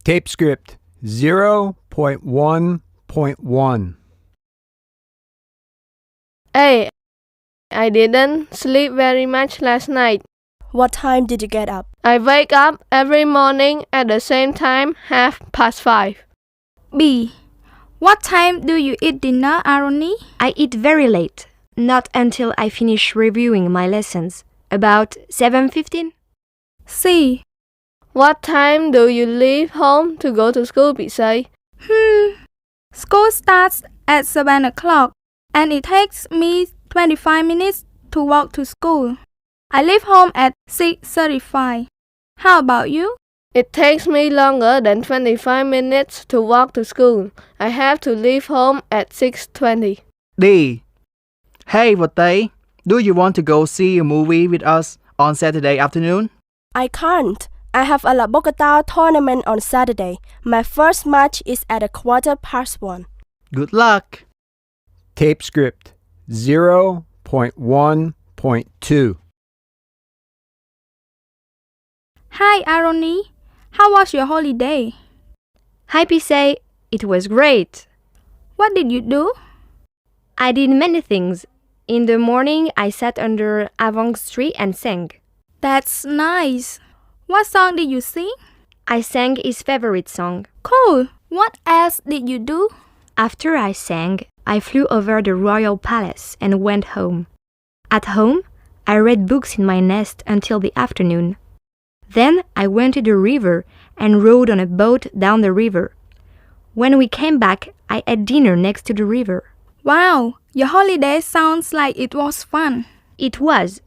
Tape script 0.1.1. Hey, I didn't sleep very much last night. What time did you get up? I wake up every morning at the same time, 5:30. B. What time do you eat dinner, Aroni? I eat very late, not until I finish reviewing my lessons, about 7:15. C. What time do you leave home to go to school, Pisay? School starts at 7 o'clock and it takes me 25 minutes to walk to school. I leave home at 6:35. How about you? It takes me longer than 25 minutes to walk to school. I have to leave home at 6:20. D. Hey, Votay, do you want to go see a movie with us on Saturday afternoon? I can't. I have a La Bogota tournament on Saturday. My first match is at 1:15. Good luck. Tape script 0.1.2. Hi, Aroni. How was your holiday? Hi, Pisay. It was great. What did you do? I did many things. In the morning, I sat under Avong's tree and sang. That's nice. What song did you sing? I sang his favorite song. Cool. What else did you do? After I sang, I flew over the royal palace and went home. At home, I read books in my nest until the afternoon. Then I went to the river and rowed on a boat down the river. When we came back, I ate dinner next to the river. Wow, your holiday sounds like it was fun. It was,